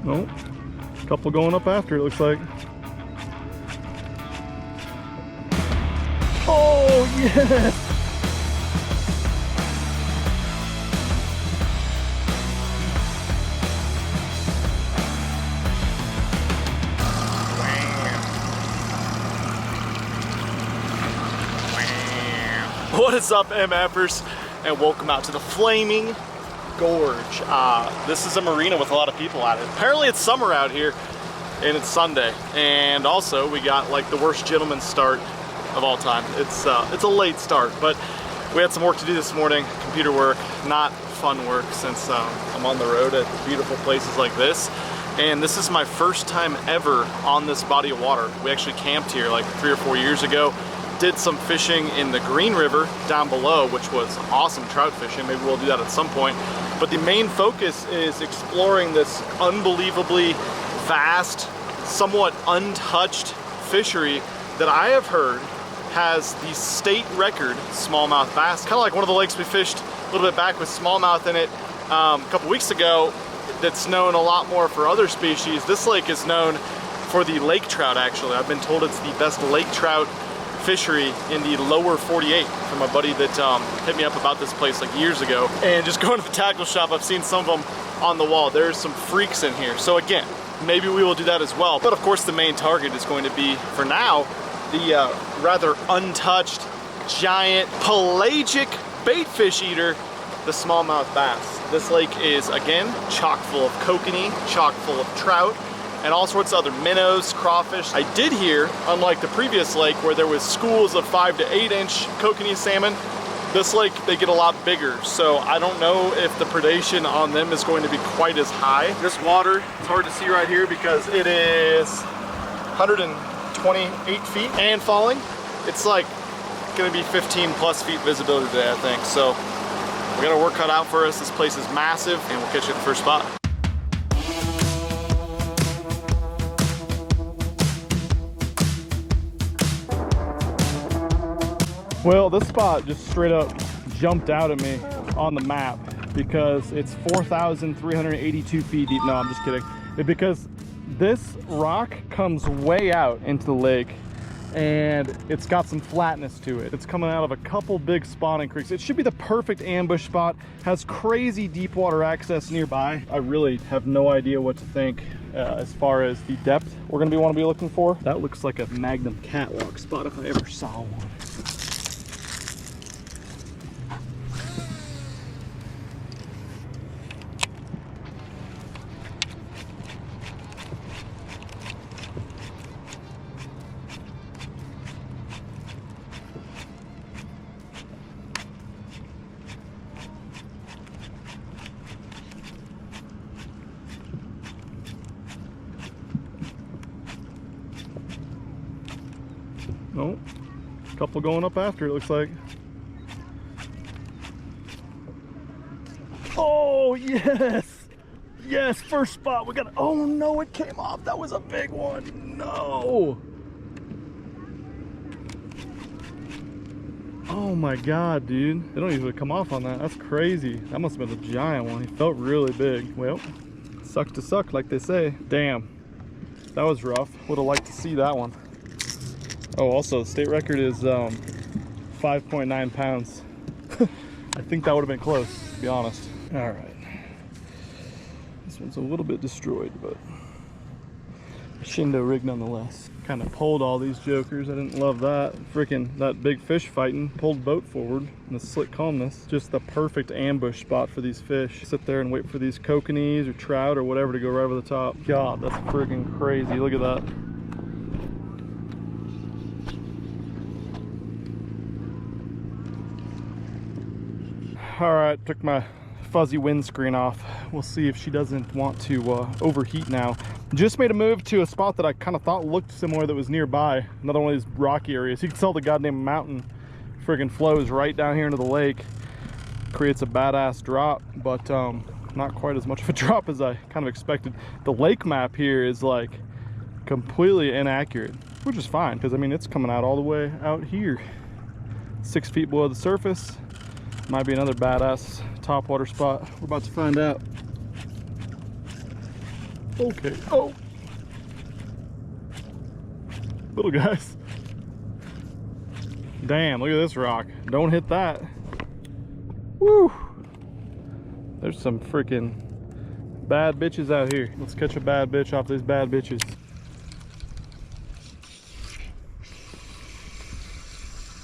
Nope. Couple going up after, it looks like. Oh, yes! What is up, MFers, and welcome out to the Flaming Gorge. This is a marina with a lot of people at it. Apparently it's summer out here, and it's Sunday. And also, we got like the worst gentleman's start of all time. It's a late start, but we had some work to do this morning, computer work, not fun work since I'm on the road at beautiful places like this. And this is my first time ever on this body of water. We actually camped here like 3 or 4 years ago. Did some fishing in the Green River down below, which was awesome trout fishing. Maybe we'll do that at some point. But the main focus is exploring this unbelievably vast, somewhat untouched fishery that I have heard has the state record smallmouth bass. Kind of like one of the lakes we fished a little bit back with smallmouth in it a couple weeks ago, that's known a lot more for other species. This lake is known for the lake trout, actually. I've been told it's the best lake trout fishery in the lower 48 from a buddy that hit me up about this place like years ago. And just going to the tackle shop, I've seen some of them on the wall. There's some freaks in here. So again, maybe we will do that as well. But of course the main target is going to be, for now, the rather untouched, giant, pelagic bait fish eater, the smallmouth bass. This lake is, again, chock full of kokanee, chock full of trout, and all sorts of other minnows, crawfish. I did hear, unlike the previous lake where there was schools of 5 to 8 inch kokanee salmon, this lake, they get a lot bigger. So I don't know if the predation on them is going to be quite as high. This water, it's hard to see right here because it is 128 feet and falling. It's like gonna be 15 plus feet visibility today, I think. So we got our work cut out for us. This place is massive, and we'll catch you at the first spot. Well, this spot just straight up jumped out at me on the map because it's 4,382 feet deep. No, I'm just kidding. Because this rock comes way out into the lake and it's got some flatness to it. It's coming out of a couple big spawning creeks. It should be the perfect ambush spot. Has crazy deep water access nearby. I really have no idea what to think as far as the depth we're gonna want to be looking for. That looks like a Magnum catwalk spot if I ever saw one. Oh, couple going up after, it looks like. Oh, yes! Yes, first spot. We got, oh no, it came off. That was a big one. No! Oh my God, dude. They don't usually come off on that. That's crazy. That must have been a giant one. He felt really big. Well, sucks to suck, like they say. Damn, that was rough. Would have liked to see that one. Oh, also, the state record is 5.9 pounds. I think that would have been close, to be honest. All right. This one's a little bit destroyed, but a Shindo rig nonetheless. Kind of pulled all these jokers. I didn't love that. Freaking that big fish fighting pulled boat forward in the slick calmness. Just the perfect ambush spot for these fish. Sit there and wait for these kokanees or trout or whatever to go right over the top. God, that's freaking crazy. Look at that. All right, took my fuzzy windscreen off. We'll see if she doesn't want to overheat now. Just made a move to a spot that I kind of thought looked similar that was nearby. Another one of these rocky areas. You can tell the goddamn mountain friggin' flows right down here into the lake. Creates a badass drop, but not quite as much of a drop as I kind of expected. The lake map here is like completely inaccurate, which is fine because I mean it's coming out all the way out here. 6 feet below the surface. Might be another badass topwater spot. We're about to find out. Okay. Oh. Little guys. Damn, look at this rock. Don't hit that. Woo. There's some freaking bad bitches out here. Let's catch a bad bitch off these bad bitches.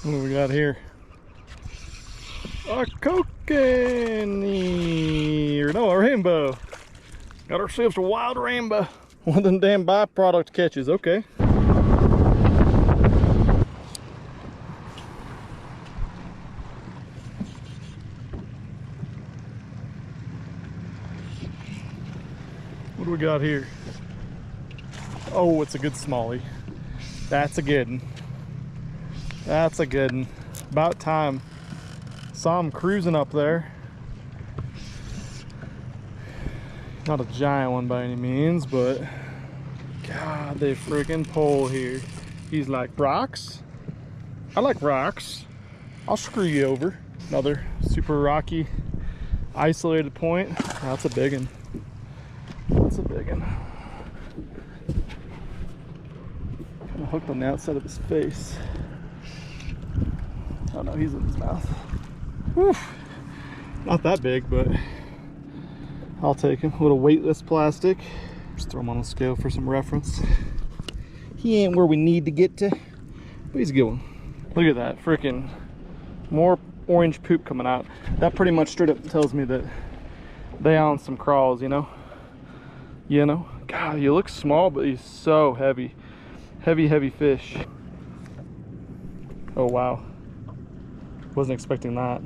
What do we got here? A kokanee, or no, a rainbow. Got ourselves a wild rainbow. One of them damn byproduct catches, okay. What do we got here? Oh, it's a good smallie. That's a good one. That's a good one. About time. Saw him cruising up there. Not a giant one by any means, but God, they freaking pull here. He's like, rocks? I like rocks. I'll screw you over. Another super rocky, isolated point. That's a big one. That's a big one. Kind of hooked on the outside of his face. Oh no, he's in his mouth. Whew. Not that big, but I'll take him. A little weightless plastic. Just throw him on a scale for some reference. He ain't where we need to get to, but he's a good one. Look at that, freaking more orange poop coming out. That pretty much straight up tells me that they on some crawls, you know? You know? God, he looks small, but he's so heavy. Heavy, heavy fish. Oh, wow. Wasn't expecting that.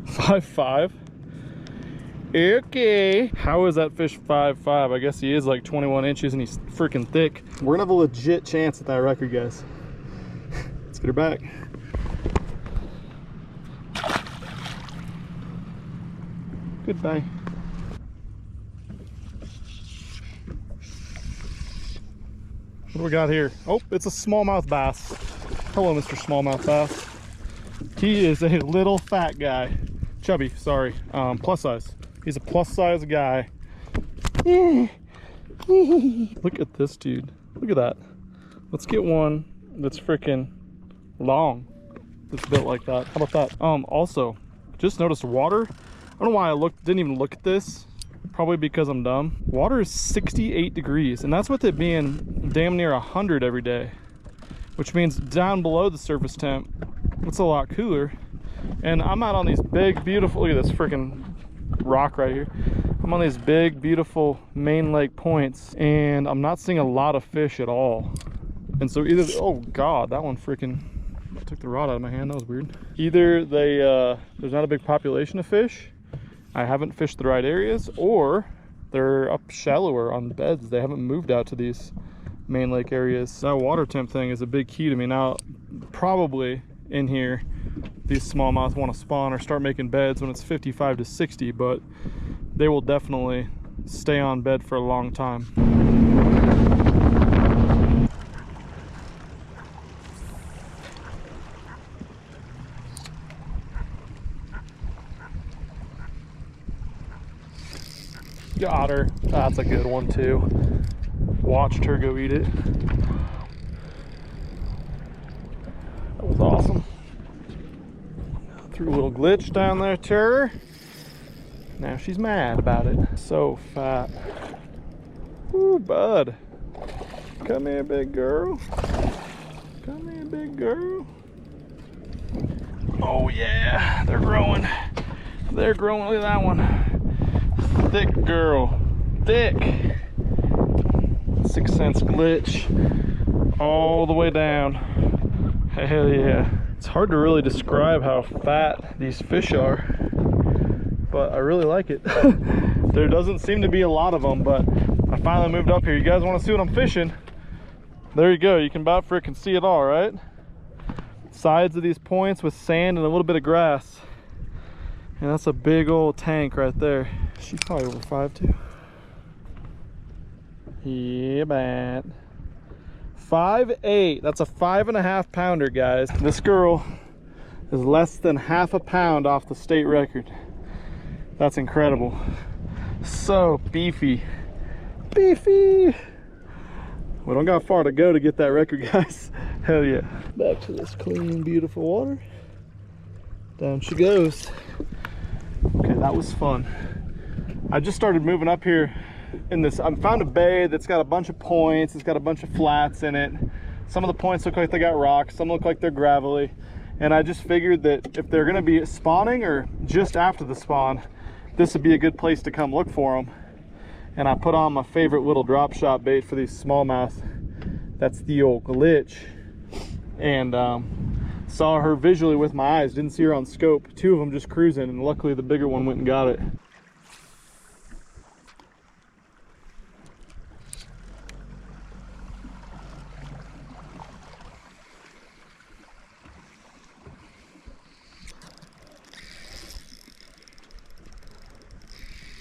5'5". Okay. How is that fish 5'5"? I guess he is like 21 inches and he's freaking thick. We're gonna have a legit chance at that record, guys. Let's get her back. Goodbye. What do we got here? Oh, it's a smallmouth bass. Hello, Mr. Smallmouth Bass. He is a little fat guy. Chubby, sorry. Plus size. He's a plus size guy. Look at this dude. Look at that. Let's get one that's freaking long. That's built like that. How about that? Also, just noticed water. I don't know why I didn't even look at this. Probably because I'm dumb. Water is 68 degrees, and that's with it being damn near 100 every day, which means down below the surface temp, it's a lot cooler. And I'm out on these big, beautiful, look at this freaking rock right here. I'm on these big, beautiful main lake points, and I'm not seeing a lot of fish at all. And so either, oh God, that one freaking took the rod out of my hand. That was weird. Either there's not a big population of fish, I haven't fished the right areas, or they're up shallower on the beds. They haven't moved out to these main lake areas. That water temp thing is a big key to me. Now, probably in here, these smallmouth want to spawn or start making beds when it's 55 to 60, but they will definitely stay on bed for a long time. Got her. That's a good one too. Watched her go eat it. That was awesome. Threw a little glitch down there to her. Now she's mad about it. So fat. Ooh, bud. Come here, big girl. Come here, big girl. Oh yeah, they're growing. They're growing. Look at that one. Thick girl, thick. 6 cents glitch all the way down. Hell yeah. It's hard to really describe how fat these fish are, but I really like it. There doesn't seem to be a lot of them, but I finally moved up here. You guys want to see what I'm fishing? There you go. You can about freaking see it all, right? Sides of these points with sand and a little bit of grass. And that's a big old tank right there. She's probably over 5 too. Yeah, man. 5'8". That's a 5.5 pounder, guys. This girl is less than half a pound off the state record. That's incredible. So beefy. beefy. We don't got far to go to get that record, guys. Hell yeah. Back to this clean, beautiful water. Down she goes. Okay, that was fun. I just started moving up here in this. I found a bay that's got a bunch of points. It's got a bunch of flats in it. Some of the points look like they got rocks. Some look like they're gravelly. And I just figured that if they're gonna be spawning or just after the spawn, this would be a good place to come look for them. And I put on my favorite little drop shot bait for these smallmouth. That's the old glitch. And saw her visually with my eyes, didn't see her on scope. Two of them just cruising, and luckily the bigger one went and got it.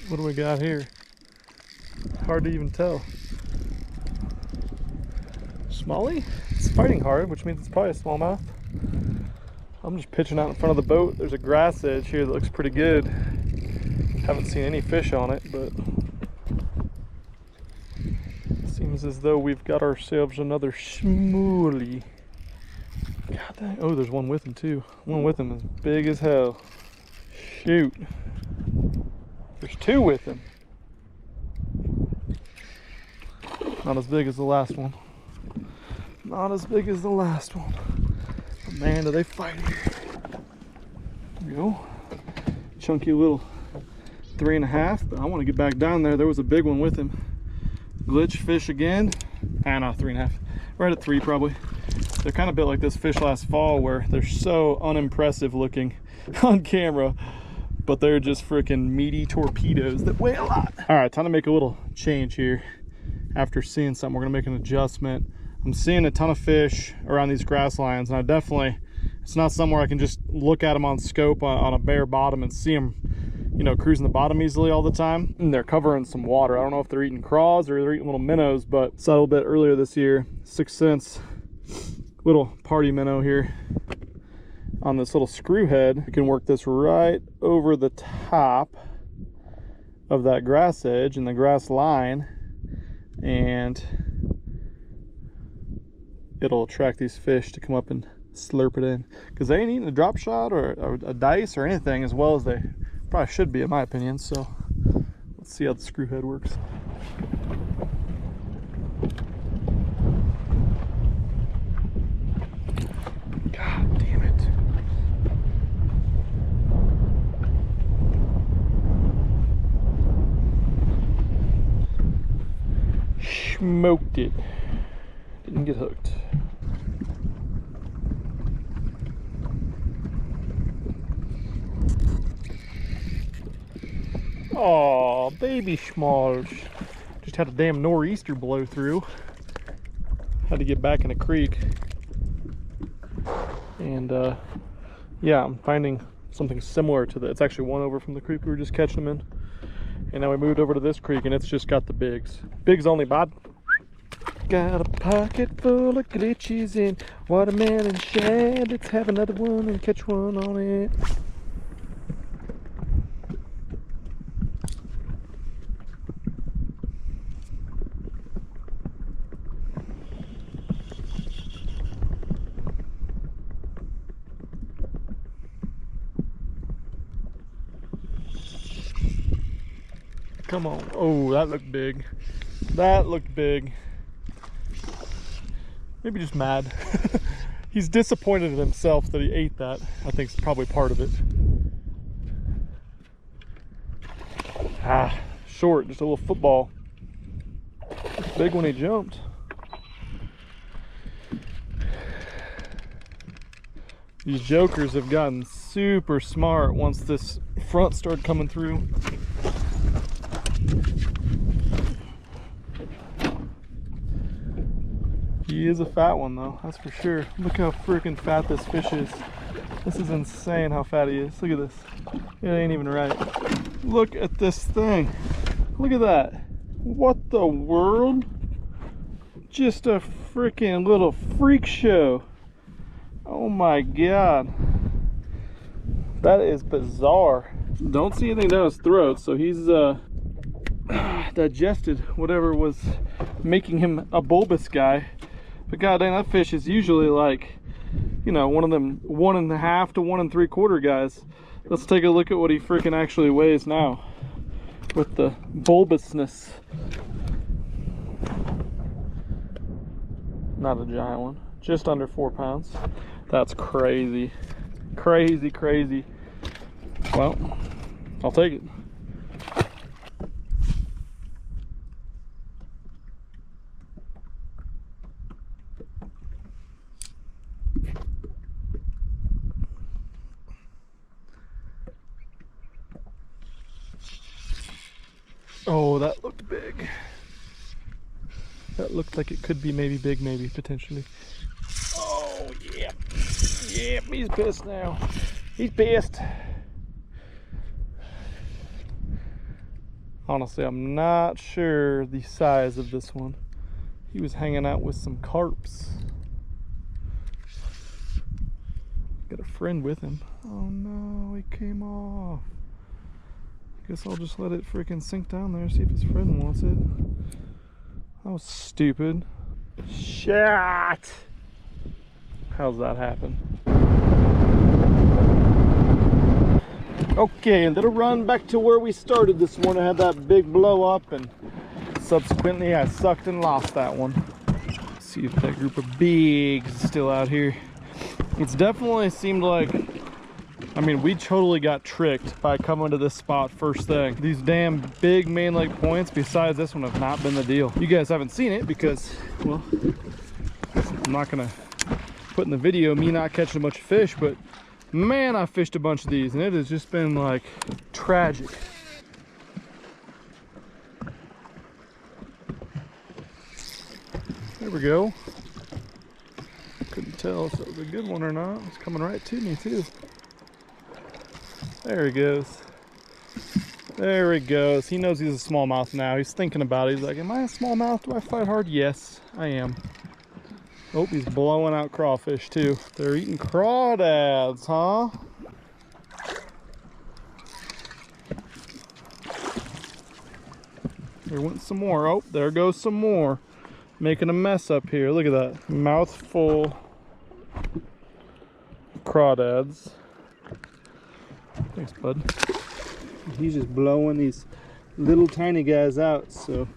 What do we got here? Hard to even tell. Smallie? It's fighting hard, which means it's probably a smallmouth. I'm just pitching out in front of the boat. There's a grass edge here that looks pretty good. Haven't seen any fish on it, but seems as though we've got ourselves another smallie. God dang. Oh, there's one with him too. One with him is big as hell. Shoot. There's two with him. Not as big as the last one. Not as big as the last one. But man, do they fight here. There we go. Chunky little 3.5, but I want to get back down there. There was a big one with him. Glitch fish again. Ah, no, 3.5. Right at 3 probably. They're kind of built like this fish last fall where they're so unimpressive looking on camera, but they're just freaking meaty torpedoes that weigh a lot. All right, time to make a little change here. After seeing something, we're gonna make an adjustment. I'm seeing a ton of fish around these grass lines, and it's not somewhere I can just look at them on scope on a bare bottom and see them, you know, cruising the bottom easily all the time. And they're covering some water. I don't know if they're eating craws or they're eating little minnows, but saw a little bit earlier this year, 6 cents, little party minnow here on this little screw head. You can work this right over the top of that grass edge and the grass line, and it'll attract these fish to come up and slurp it in, because they ain't eating a drop shot or a dice or anything as well as they probably should be, in my opinion. So let's see how the screw head works. God damn it. Smoked it. Didn't get hooked. Oh, baby schmalls. Just had a damn nor'easter blow through. Had to get back in the creek. And yeah, I'm finding something similar to that. It's actually one over from the creek we were just catching them in. And now we moved over to this creek and it's just got the bigs. Bigs only, bud. Got a pocket full of glitches in watermelon shad. Let's have another one and catch one on it. Come on. Oh, that looked big. That looked big. Maybe just mad. He's disappointed in himself that he ate that. I think it's probably part of it. Ah, short, just a little football. Big when he jumped. These jokers have gotten super smart once this front started coming through. He is a fat one though, that's for sure. Look how freaking fat this fish is. This is insane how fat he is. Look at this. It ain't even right. Look at this thing. Look at that. What the world? Just a freaking little freak show. Oh my god. That is bizarre. Don't see anything down his throat, so he's digested whatever was making him a bulbous guy. But god dang, that fish is usually like, you know, one of them 1.5 to 1 3/4 guys. Let's take a look at what he freaking actually weighs now with the bulbousness. Not a giant one, just under 4 pounds. That's crazy, crazy, crazy. Well, I'll take it. Oh, that looked big. That looked like it could be maybe big, maybe, potentially. Oh, yeah. Yep, he's pissed now. He's pissed. Honestly, I'm not sure the size of this one. He was hanging out with some carps. Got a friend with him. Oh no, he came off. Guess I'll just let it freaking sink down there, see if his friend wants it. That was stupid. Shit! How's that happen? Okay, a little run back to where we started this morning. I had that big blow up, and subsequently I sucked and lost that one. Let's see if that group of bigs is still out here. It's definitely seemed like, I mean, we totally got tricked by coming to this spot first thing. These damn big main lake points, besides this one, have not been the deal. You guys haven't seen it because, well, I'm not gonna put in the video me not catching a bunch of fish, but man, I fished a bunch of these and it has just been like tragic. There we go. Couldn't tell if it was a good one or not. It's coming right to me too. There he goes. There he goes. He knows he's a smallmouth now. He's thinking about it. He's like, am I a smallmouth? Do I fight hard? Yes, I am. Oh, he's blowing out crawfish too. They're eating crawdads, huh? There went some more. Oh, there goes some more. Making a mess up here. Look at that. Mouthful of crawdads. Thanks, bud. He's just blowing these little tiny guys out, so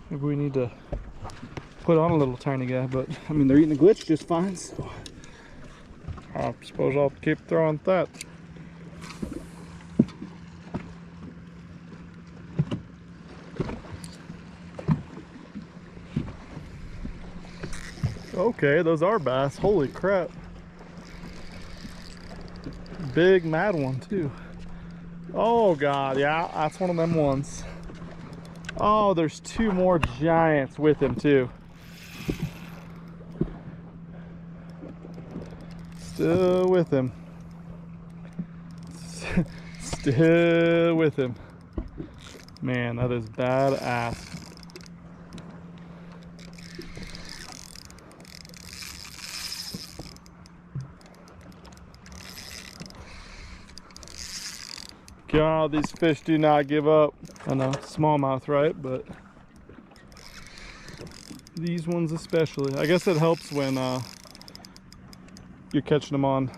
maybe we need to put on a little tiny guy, but I mean, they're eating the glitch just fine, so I suppose I'll keep throwing that. Okay, those are bass. Holy crap. Big mad one too. Oh god, yeah, that's one of them ones. Oh, there's two more giants with him too. Still with him. Still with him. Man, that is badass. God, these fish do not give up. I know, smallmouth, right? But these ones especially. I guess it helps when you're catching them on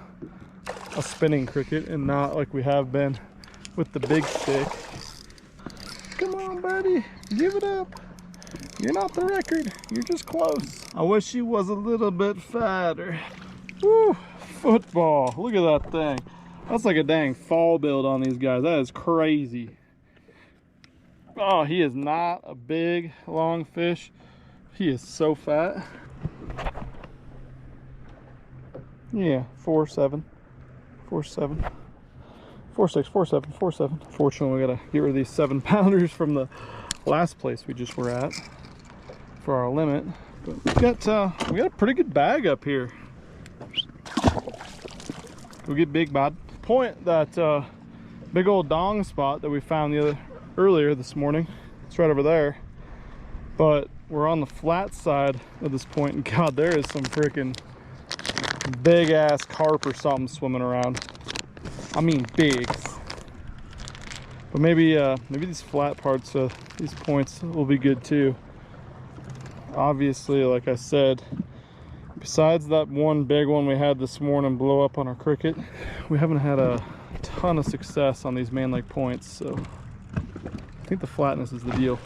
a spinning cricket and not like we have been with the big stick. Come on, buddy, give it up. You're not the record, you're just close. I wish he was a little bit fatter. Woo, football, look at that thing. That's like a dang fall build on these guys. That is crazy. Oh, he is not a big, long fish. He is so fat. Yeah, 4.7, 4.6, 4.7, 4.7. Fortunately, we gotta get rid of these 7-pounders from the last place we just were at for our limit. But we got a pretty good bag up here. Go get big bud. Point that big old dong spot that we found earlier this morning. It's right over there, but we're on the flat side of this point, and god, there is some freaking big ass carp or something swimming around. I mean big. But maybe these flat parts of these points will be good too. Obviously, like I said, besides that one big one we had this morning blow up on our cricket, we haven't had a ton of success on these main lake points, so I think the flatness is the deal.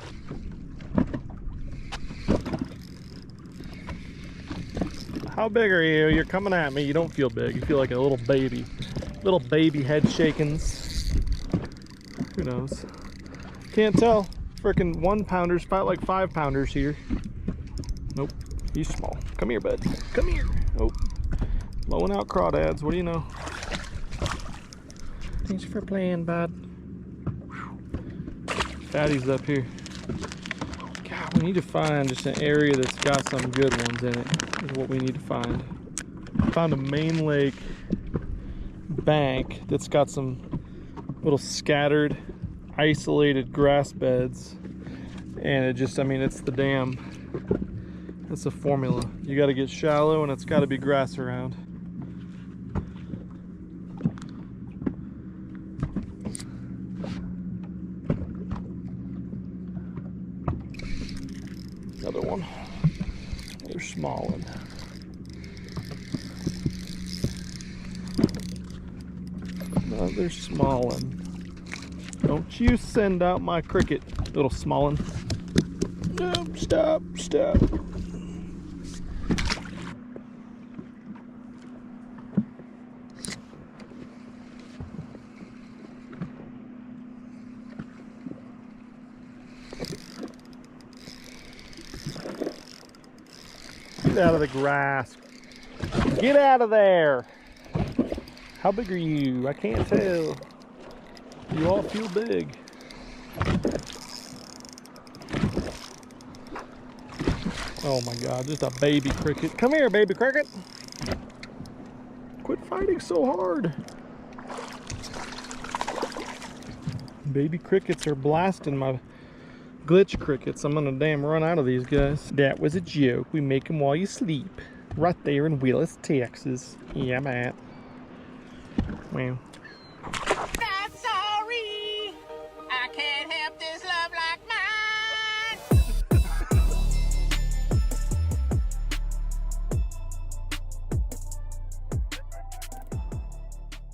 How big are you? You're coming at me. You don't feel big. You feel like a little baby. Little baby head shakings. Who knows? Can't tell. Frickin' 1-pounders fight like 5-pounders here. Nope. He's small. Come here, bud. Come here. Oh. Blowing out crawdads. What do you know? Thanks for playing, bud. Fatty's up here. God, we need to find just an area that's got some good ones in it. Is what we need to find. Found a main lake bank that's got some little scattered, isolated grass beds, and it just, I mean, it's the dam. That's a formula. You got to get shallow, and it's got to be grass around. Another one. Another small one. Another small one. Don't you send out my cricket, little small one. No, stop, stop. Get out of the grass. Get out of there. How big are you? I can't tell. You all feel big. Oh my God, just a baby cricket. Come here, baby cricket. Quit fighting so hard. Baby crickets are blasting my glitch crickets. I'm gonna damn run out of these guys. That was a joke. We make them while you sleep. Right there in Willis, Texas. Yeah, man. Wow.